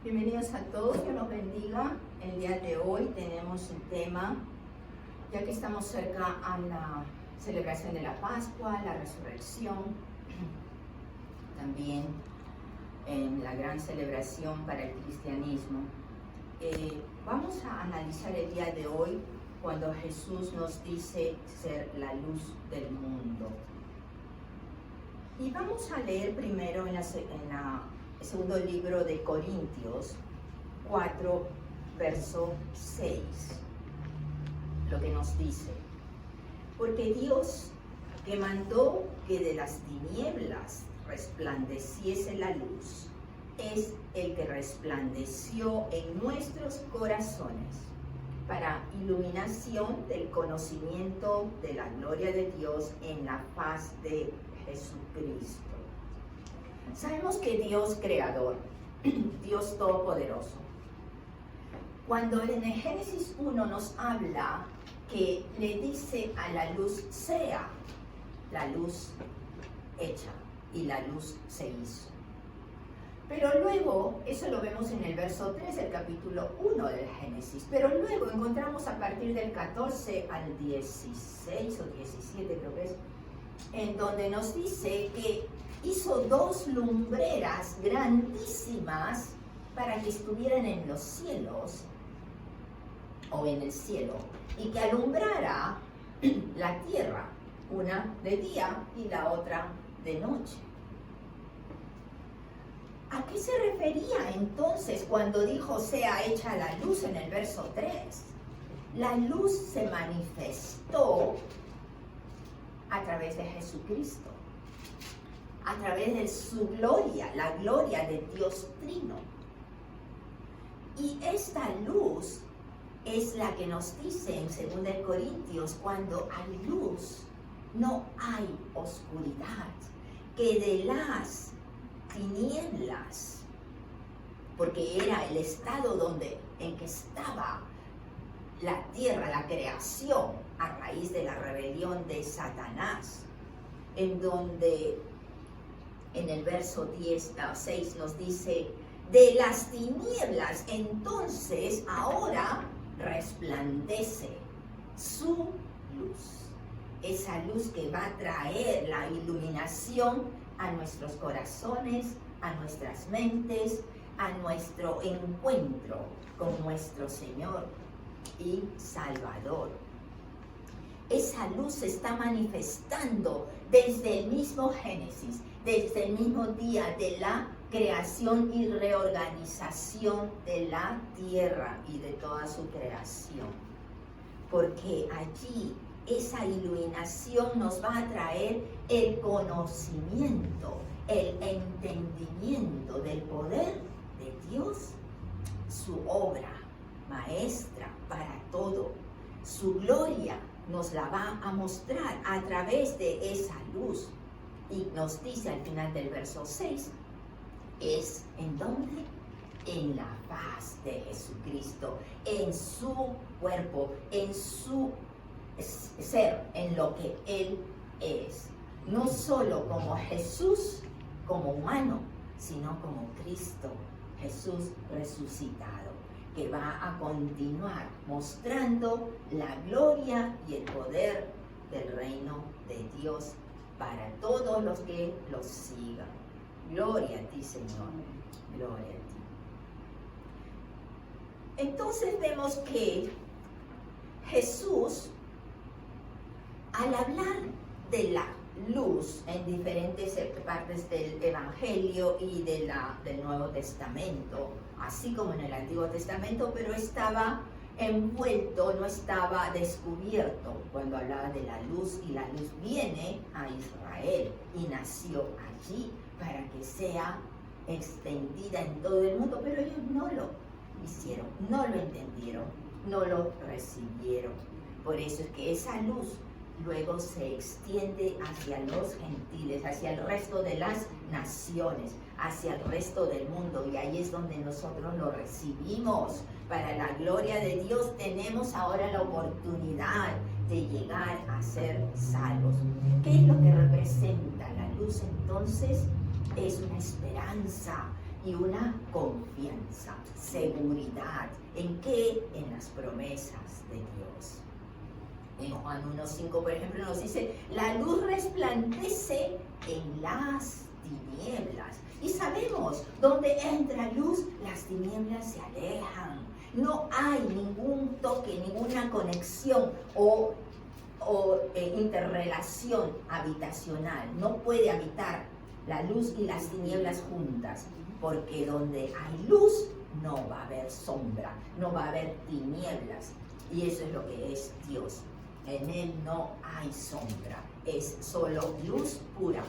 Bienvenidos a todos, Dios los bendiga. El día de hoy tenemos un tema, ya que estamos cerca a la celebración de la Pascua, la resurrección, también en la gran celebración para el cristianismo. Vamos a analizar el día de hoy cuando Jesús nos dice ser la luz del mundo. Y vamos a leer primero en el segundo libro de Corintios 4, verso 6, lo que nos dice: porque Dios, que mandó que de las tinieblas resplandeciese la luz, es el que resplandeció en nuestros corazones para iluminación del conocimiento de la gloria de Dios en la faz de Jesucristo. Sabemos que Dios creador, Dios todopoderoso, cuando en el Génesis 1 nos habla que le dice a la luz sea, la luz hecha y la luz se hizo. Pero luego, eso lo vemos en el verso 3 del capítulo 1 del Génesis, pero luego encontramos a partir del 14 al 16 o 17 creo que es, en donde nos dice que hizo dos lumbreras grandísimas para que estuvieran en los cielos o en el cielo y que alumbrara la tierra, una de día y la otra de noche. ¿A qué se refería entonces cuando dijo sea hecha la luz en el verso 3? La luz se manifestó a través de Jesucristo, a través de su gloria, la gloria de Dios Trino. Y esta luz es la que nos dice en 2 Corintios, cuando hay luz, no hay oscuridad, que de las tinieblas, porque era el estado en que estaba la tierra, la creación, a raíz de la rebelión de Satanás, en donde en el verso 6 nos dice: de las tinieblas entonces ahora resplandece su luz. Esa luz que va a traer la iluminación a nuestros corazones, a nuestras mentes, a nuestro encuentro con nuestro Señor y Salvador. Esa luz se está manifestando desde el mismo Génesis, desde el mismo día de la creación y reorganización de la tierra y de toda su creación. Porque allí esa iluminación nos va a traer el conocimiento, el entendimiento del poder de Dios, su obra maestra para todo, su gloria nos la va a mostrar a través de esa luz. Y nos dice al final del verso 6, es ¿en dónde? En la faz de Jesucristo, en su cuerpo, en su ser, en lo que Él es. No solo como Jesús, como humano, sino como Cristo, Jesús resucitado, que va a continuar mostrando la gloria y el poder del reino de Dios para todos los que los sigan. Gloria a ti, Señor. Gloria a ti. Entonces vemos que Jesús, al hablar de la luz en diferentes partes del Evangelio y del Nuevo Testamento, así como en el Antiguo Testamento, pero estaba envuelto, no estaba descubierto cuando hablaba de la luz, y la luz viene a Israel y nació allí para que sea extendida en todo el mundo, pero ellos no lo hicieron, no lo entendieron, no lo recibieron. Por eso es que esa luz luego se extiende hacia los gentiles, hacia el resto de las naciones, hacia el resto del mundo, y ahí es donde nosotros lo recibimos. Para la gloria de Dios tenemos ahora la oportunidad de llegar a ser salvos. ¿Qué es lo que representa la luz entonces? Es una esperanza y una confianza, seguridad. ¿En qué? En las promesas de Dios. En Juan 1:5, por ejemplo, nos dice, la luz resplandece en las tinieblas. Y sabemos, donde entra luz, las tinieblas se alejan. No hay ningún toque, ninguna conexión o interrelación habitacional. No puede habitar la luz y las tinieblas juntas, porque donde hay luz no va a haber sombra, no va a haber tinieblas. Y eso es lo que es Dios. En Él no hay sombra, es solo luz pura.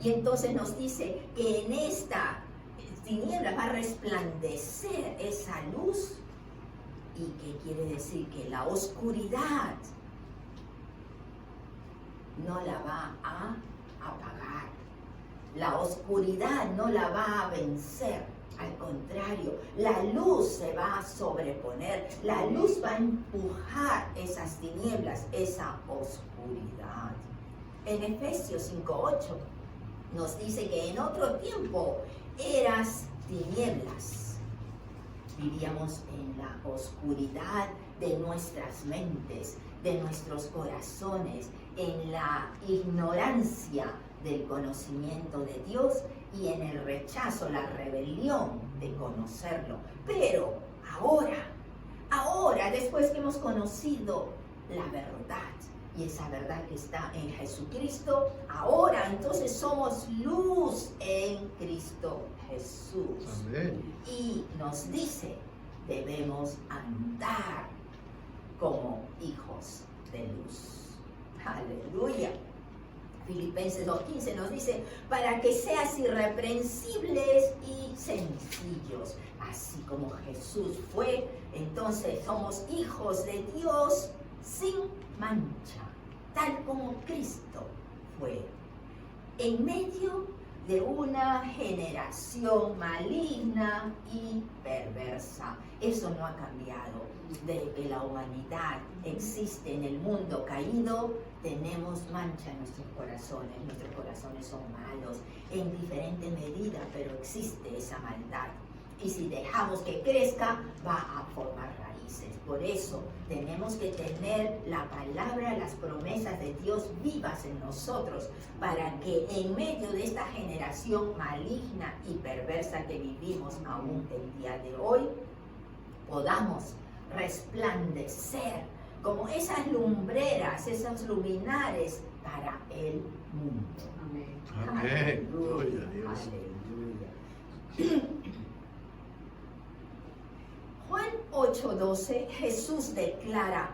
Y entonces nos dice que en esta tiniebla va a resplandecer esa luz. ¿Y qué quiere decir? Que la oscuridad no la va a apagar. La oscuridad no la va a vencer. Al contrario, la luz se va a sobreponer. La luz va a empujar esas tinieblas, esa oscuridad. En Efesios 5:8 nos dice que en otro tiempo eras tinieblas. Vivíamos en la oscuridad de nuestras mentes, de nuestros corazones, en la ignorancia del conocimiento de Dios y en el rechazo, la rebelión de conocerlo. Pero ahora, después que hemos conocido la verdad, y esa verdad que está en Jesucristo, ahora entonces somos luz en Cristo Jesús. Amén. Y nos dice, debemos andar como hijos de luz. Aleluya. Filipenses 2:15 nos dice, para que seas irreprensibles y sencillos, así como Jesús fue. Entonces somos hijos de Dios sin mancha, tal como Cristo fue, en medio de una generación maligna y perversa. Eso no ha cambiado. Desde que la humanidad existe en el mundo caído, tenemos mancha en nuestros corazones son malos en diferente medida, pero existe esa maldad. Y si dejamos que crezca, va a formar raíces. Por eso tenemos que tener la palabra, las promesas de Dios vivas en nosotros, para que en medio de esta generación maligna y perversa que vivimos aún el día de hoy, podamos resplandecer como esas lumbreras, esos luminares para el mundo. Amén. Amén. Gloria a Dios. Aleluya. Juan 8:12, Jesús declara,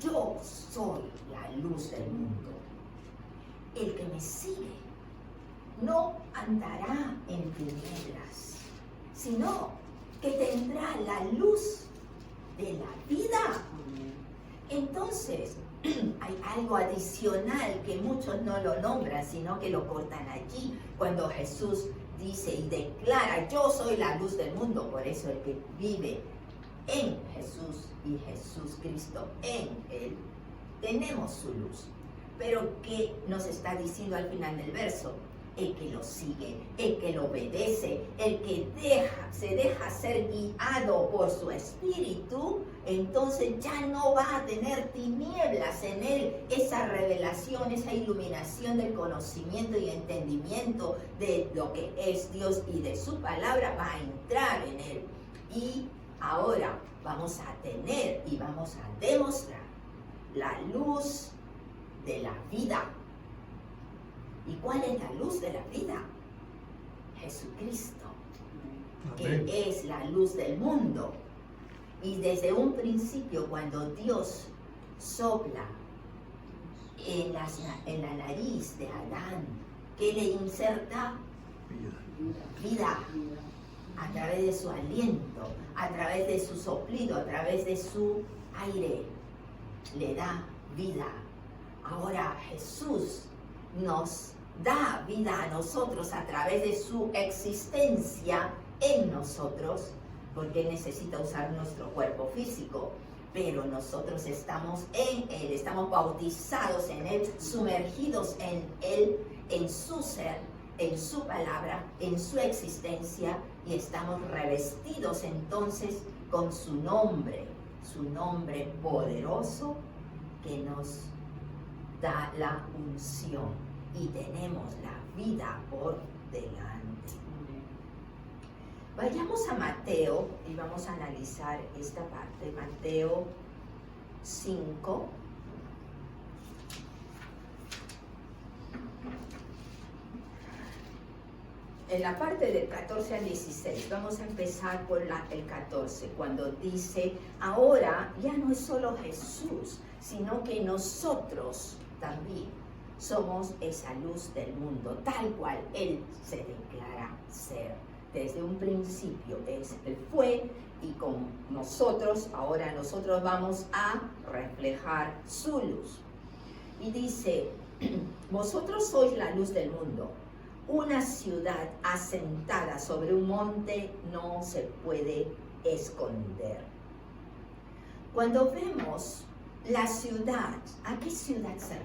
yo soy la luz del mundo. El que me sigue no andará en tinieblas, sino que tendrá la luz de la vida. Entonces, hay algo adicional que muchos no lo nombran, sino que lo cortan allí, cuando Jesús dice y declara, yo soy la luz del mundo. Por eso el que vive en Jesús y Jesús Cristo en Él, tenemos su luz. Pero ¿qué nos está diciendo al final del verso? El que lo sigue, el que lo obedece, el que se deja ser guiado por su espíritu, entonces ya no va a tener tinieblas en él. Esa revelación, esa iluminación del conocimiento y entendimiento de lo que es Dios y de su palabra va a entrar en él. Y ahora vamos a tener y vamos a demostrar la luz de la vida. ¿Y cuál es la luz de la vida? Jesucristo, Amén. que es la luz del mundo. Y desde un principio, cuando Dios sopla en la nariz de Adán, ¿qué le inserta? Vida. A través de su aliento, a través de su soplido, a través de su aire, le da vida. Ahora Jesús nos da vida a nosotros a través de su existencia en nosotros, porque necesita usar nuestro cuerpo físico, pero nosotros estamos en Él, estamos bautizados en Él, sumergidos en Él, en su ser, en su palabra, en su existencia, y estamos revestidos entonces con su nombre poderoso que nos da la unción y tenemos la vida por delante. Vayamos a Mateo y vamos a analizar esta parte. Mateo 5. En la parte del 14 al 16, vamos a empezar por el 14, cuando dice, ahora ya no es solo Jesús, sino que nosotros también somos esa luz del mundo, tal cual Él se declara ser. Desde un principio Él fue, y con nosotros, ahora nosotros vamos a reflejar su luz. Y dice, vosotros sois la luz del mundo. Una ciudad asentada sobre un monte no se puede esconder. Cuando vemos la ciudad, ¿a qué ciudad se refiere?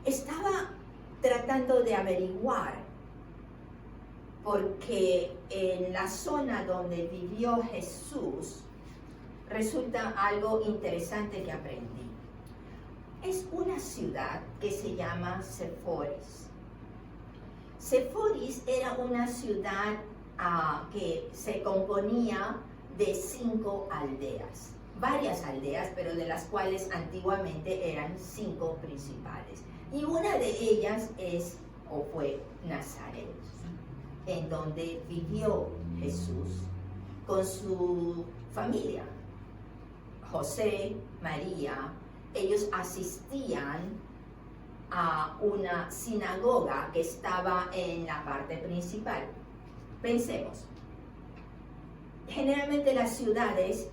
Estaba tratando de averiguar, porque en la zona donde vivió Jesús resulta algo interesante que aprendí. Es una ciudad que se llama Seforis. Seforis era una ciudad que se componía de 5 aldeas, varias aldeas, pero de las cuales antiguamente eran 5 principales. Y una de ellas fue Nazaret, en donde vivió Jesús con su familia. José, María, ellos asistían a una sinagoga que estaba en la parte principal. Pensemos, generalmente las ciudades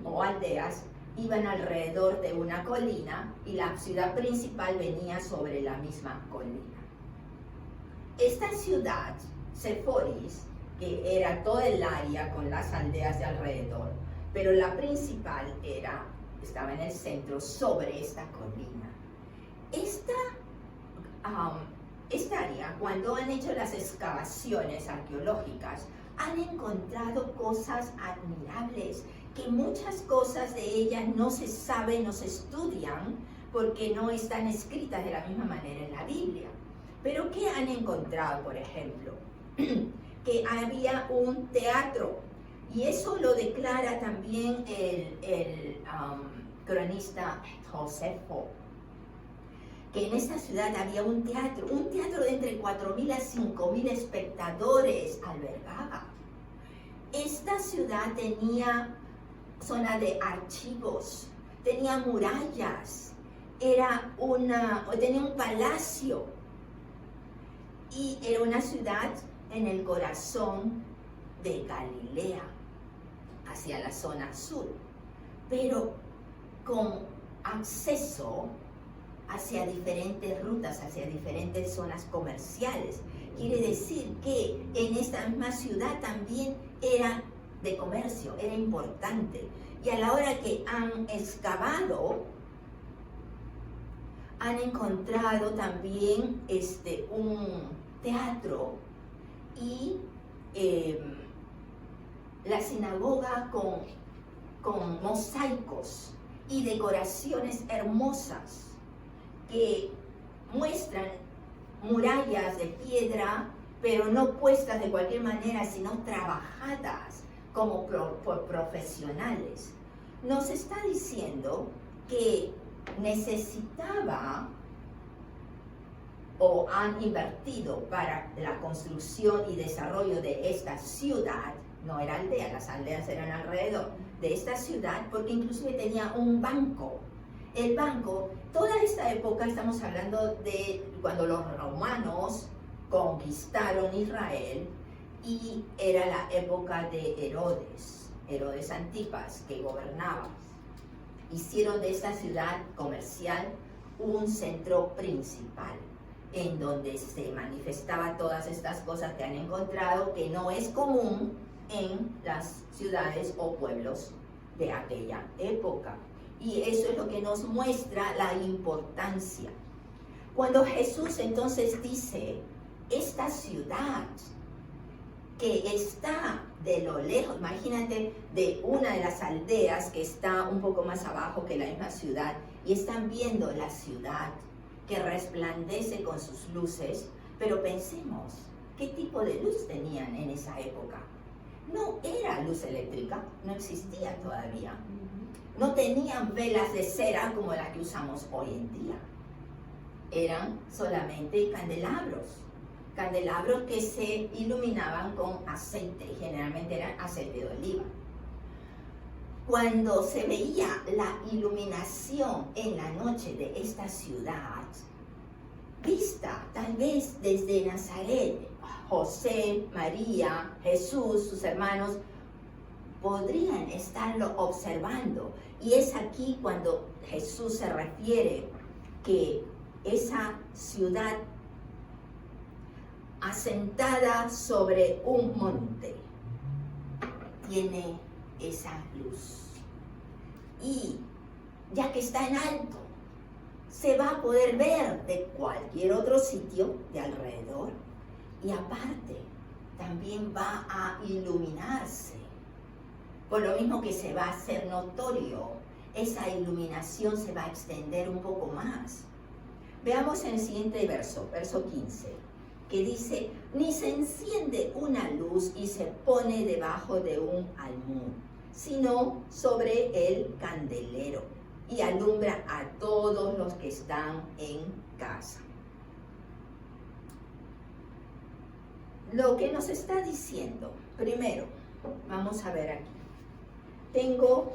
o aldeas iban alrededor de una colina y la ciudad principal venía sobre la misma colina. Esta ciudad, Seforis, que era toda el área con las aldeas de alrededor, pero la principal estaba en el centro sobre esta colina. Esta área, cuando han hecho las excavaciones arqueológicas, han encontrado cosas admirables, que muchas cosas de ellas no se saben, no se estudian, porque no están escritas de la misma manera en la Biblia. Pero ¿qué han encontrado, por ejemplo? Que había un teatro, y eso lo declara también el cronista Josefo, que en esta ciudad había un teatro de entre 4.000 a 5.000 espectadores albergaba. Esta ciudad tenía zona de archivos, tenía murallas, tenía un palacio, y era una ciudad en el corazón de Galilea, hacia la zona sur, pero con acceso hacia diferentes rutas, hacia diferentes zonas comerciales. Quiere decir que en esta misma ciudad también era de comercio, era importante. Y a la hora que han excavado, han encontrado también un teatro y la sinagoga con mosaicos y decoraciones hermosas que muestran murallas de piedra, pero no puestas de cualquier manera, sino trabajadas como por profesionales. Nos está diciendo que necesitaba o han invertido para la construcción y desarrollo de esta ciudad, no era aldea, las aldeas eran alrededor de esta ciudad, porque inclusive tenía un banco. El banco, toda esta época, estamos hablando de cuando los romanos conquistaron Israel, y era la época de Herodes Antipas, que gobernaba. Hicieron de esta ciudad comercial un centro principal, en donde se manifestaban todas estas cosas que han encontrado, que no es común en las ciudades o pueblos de aquella época. Y eso es lo que nos muestra la importancia. Cuando Jesús entonces dice esta ciudad que está de lo lejos, imagínate, de una de las aldeas que está un poco más abajo que la misma ciudad, y están viendo la ciudad que resplandece con sus luces, pero pensemos, ¿qué tipo de luz tenían en esa época? No era luz eléctrica, no existía todavía. No tenían velas de cera como las que usamos hoy en día. Eran solamente candelabros que se iluminaban con aceite, generalmente eran aceite de oliva. Cuando se veía la iluminación en la noche de esta ciudad, vista tal vez desde Nazaret, José, María, Jesús, sus hermanos, podrían estarlo observando. Y es aquí cuando Jesús se refiere que esa ciudad asentada sobre un monte tiene esa luz. Y ya que está en alto, se va a poder ver de cualquier otro sitio de alrededor. Y aparte, también va a iluminarse. Por lo mismo que se va a hacer notorio, esa iluminación se va a extender un poco más. Veamos en el siguiente verso, verso 15, que dice, ni se enciende una luz y se pone debajo de un almud, sino sobre el candelero, y alumbra a todos los que están en casa. Lo que nos está diciendo, primero, vamos a ver aquí. Tengo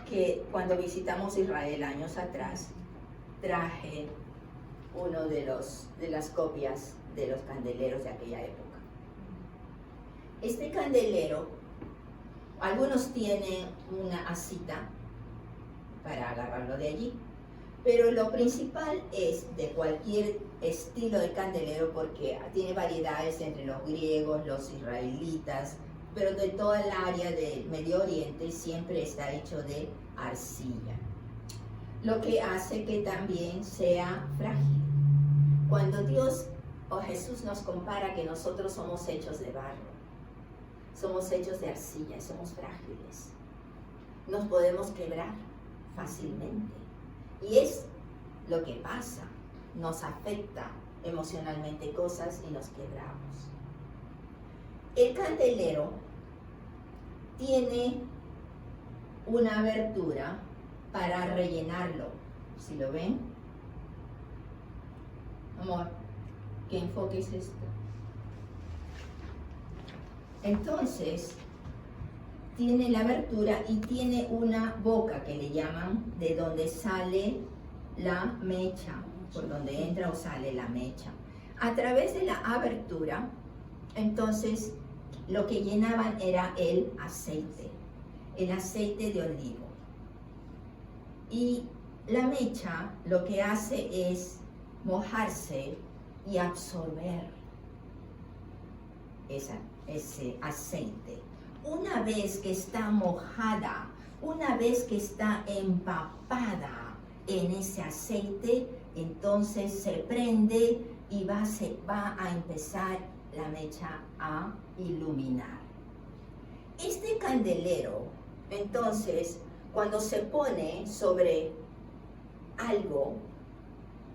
que, cuando visitamos Israel años atrás, traje uno de las copias de los candeleros de aquella época. Este candelero, algunos tienen una asita para agarrarlo de allí, pero lo principal es de cualquier estilo de candelero, porque tiene variedades entre los griegos, los israelitas, pero de toda el área del Medio Oriente siempre está hecho de arcilla, lo que hace que también sea frágil. Cuando Dios o Jesús nos compara que nosotros somos hechos de barro, somos hechos de arcilla, somos frágiles, nos podemos quebrar fácilmente. Y es lo que pasa, nos afecta emocionalmente cosas y nos quebramos. El candelero tiene una abertura para rellenarlo. ¿Sí lo ven? Amor, ¿qué enfoque es esto? Entonces, tiene la abertura y tiene una boca que le llaman de donde sale la mecha, por donde entra o sale la mecha. A través de la abertura, entonces, lo que llenaban era el aceite de olivo. Y la mecha lo que hace es mojarse y absorber ese aceite. Una vez que está mojada, una vez que está empapada en ese aceite, entonces se prende y va a empezar la mecha a iluminar. Este candelero, entonces, cuando se pone sobre algo,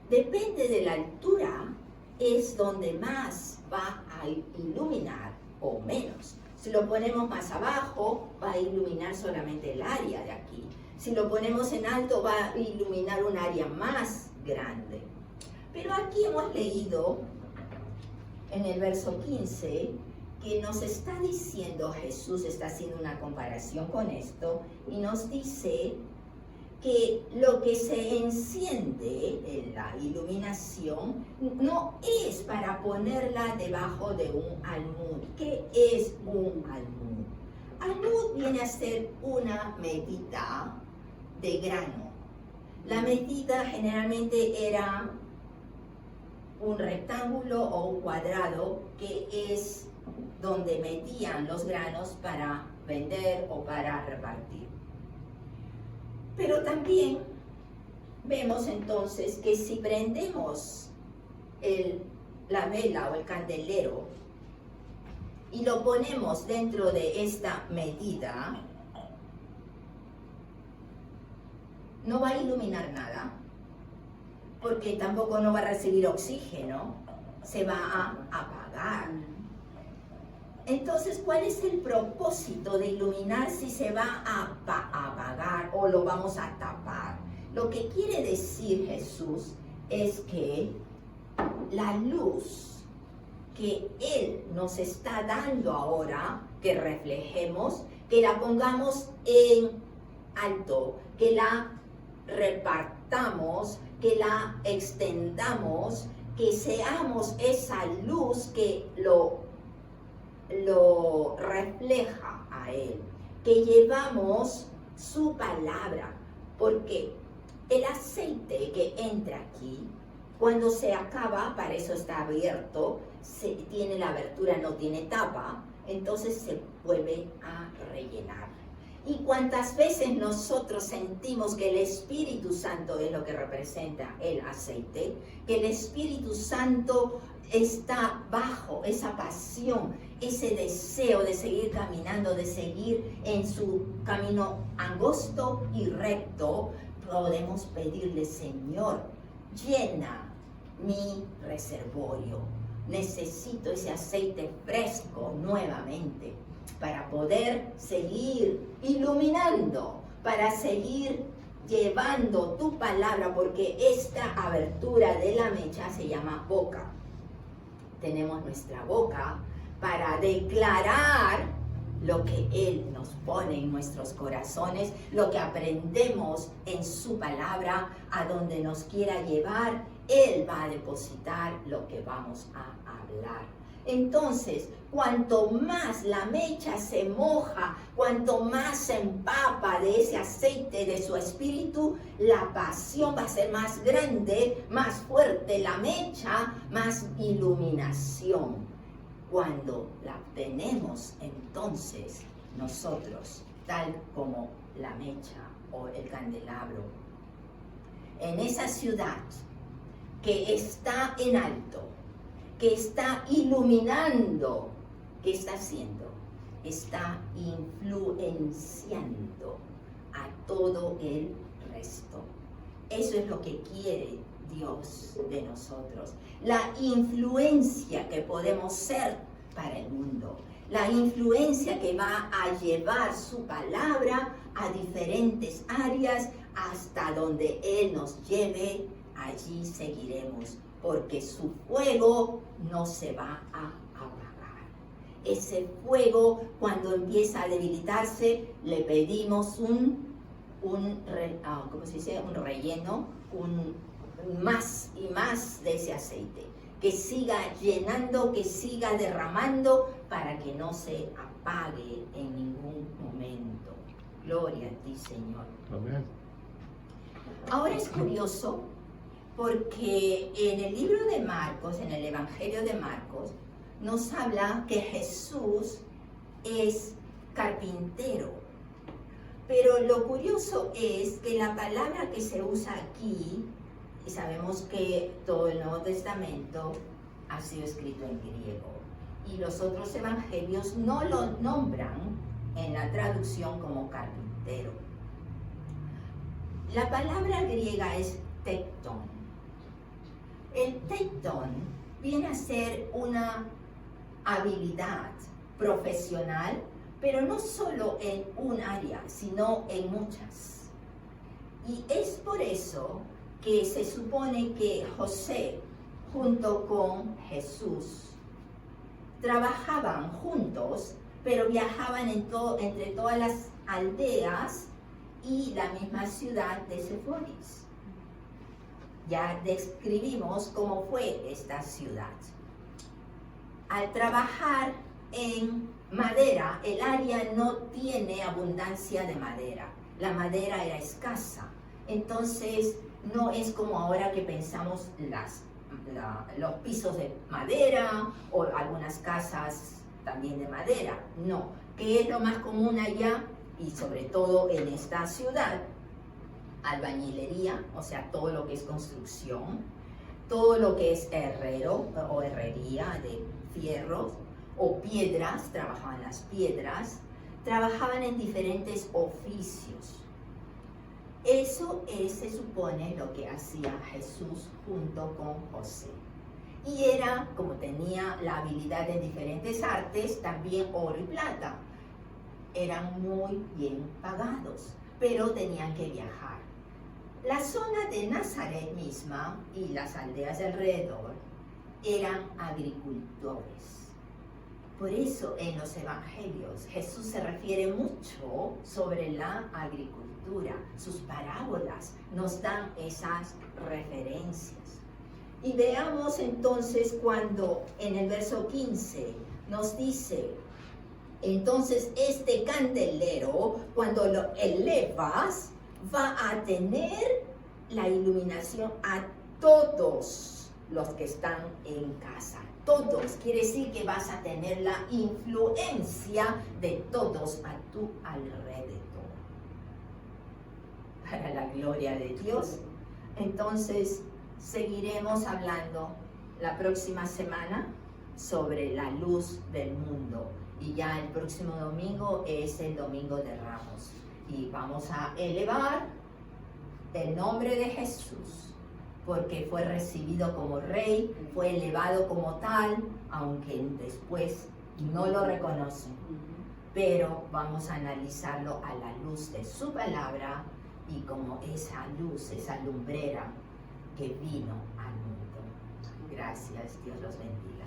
depende de la altura, es donde más va a iluminar o menos. Si lo ponemos más abajo, va a iluminar solamente el área de aquí. Si lo ponemos en alto, va a iluminar un área más grande. Pero aquí hemos leído en el verso 15 que nos está diciendo, Jesús está haciendo una comparación con esto y nos dice que lo que se enciende en la iluminación no es para ponerla debajo de un almud. ¿Qué es un almud? Almud viene a ser una medida de grano. La medida generalmente era un rectángulo o un cuadrado, que es donde metían los granos para vender o para repartir. Pero también vemos entonces que si prendemos el la vela o el candelero y lo ponemos dentro de esta medida, no va a iluminar nada, porque tampoco no va a recibir oxígeno, se va a apagar. Entonces, ¿cuál es el propósito de iluminar si se va a apagar o lo vamos a tapar? Lo que quiere decir Jesús es que la luz que Él nos está dando ahora, que reflejemos, que la pongamos en alto, que la repartamos, que la extendamos, que seamos esa luz que lo refleja a Él, que llevamos su palabra, porque el aceite que entra aquí, cuando se acaba, para eso está abierto, tiene la abertura, no tiene tapa, entonces se vuelve a rellenar. Y cuántas veces nosotros sentimos que el Espíritu Santo es lo que representa el aceite, que el Espíritu Santo está bajo esa pasión, ese deseo de seguir caminando, de seguir en su camino angosto y recto, podemos pedirle: Señor, llena mi reservorio. Necesito ese aceite fresco nuevamente para poder seguir iluminando, para seguir llevando tu palabra, porque esta abertura de la mecha se llama boca. Tenemos nuestra boca para declarar lo que Él nos pone en nuestros corazones, lo que aprendemos en su palabra, a donde nos quiera llevar, Él va a depositar lo que vamos a hablar. Entonces, cuanto más la mecha se moja, cuanto más se empapa de ese aceite de su espíritu, la pasión va a ser más grande, más fuerte la mecha, más iluminación. Cuando la obtenemos, entonces nosotros, tal como la mecha o el candelabro, en esa ciudad que está en alto, que está iluminando, ¿qué está haciendo? Está influenciando a todo el resto. Eso es lo que quiere Dios de nosotros. La influencia que podemos ser para el mundo. La influencia que va a llevar su palabra a diferentes áreas hasta donde Él nos lleve, allí seguiremos, porque su fuego no se va a apagar. Ese fuego, cuando empieza a debilitarse, le pedimos un relleno, más y más de ese aceite, que siga llenando, que siga derramando, para que no se apague en ningún momento. Gloria a ti, Señor. Amén. Ahora es curioso, porque en el libro de Marcos, en el Evangelio de Marcos, nos habla que Jesús es carpintero. Pero lo curioso es que la palabra que se usa aquí, y sabemos que todo el Nuevo Testamento ha sido escrito en griego, y los otros evangelios no lo nombran en la traducción como carpintero. La palabra griega es tecton. El tecton viene a ser una habilidad profesional, pero no solo en un área, sino en muchas. Y es por eso que se supone que José, junto con Jesús, trabajaban juntos, pero viajaban entre todas las aldeas y la misma ciudad de Seforis. Ya describimos cómo fue esta ciudad. Al trabajar en madera, el área no tiene abundancia de madera. La madera era escasa. Entonces, no es como ahora que pensamos los pisos de madera o algunas casas también de madera. No, que es lo más común allá y sobre todo en esta ciudad. Albañilería, o sea, todo lo que es construcción, todo lo que es herrero o herrería de fierros o piedras, trabajaban las piedras, trabajaban en diferentes oficios. Eso se supone lo que hacía Jesús junto con José. Y era, como tenía la habilidad en diferentes artes, también oro y plata. Eran muy bien pagados, pero tenían que viajar. La zona de Nazaret misma y las aldeas de alrededor eran agricultores. Por eso en los evangelios Jesús se refiere mucho sobre la agricultura. Sus parábolas nos dan esas referencias. Y veamos entonces cuando en el verso 15 nos dice: entonces este candelero, cuando lo elevas, va a tener la iluminación a todos los que están en casa. Todos, quiere decir que vas a tener la influencia de todos a tu alrededor. Para la gloria de Dios. Entonces, seguiremos hablando la próxima semana sobre la luz del mundo. Y ya el próximo domingo es el Domingo de Ramos. Y vamos a elevar el nombre de Jesús, porque fue recibido como rey, fue elevado como tal, aunque después no lo reconocen. Pero vamos a analizarlo a la luz de su palabra y como esa luz, esa lumbrera que vino al mundo. Gracias, Dios los bendiga.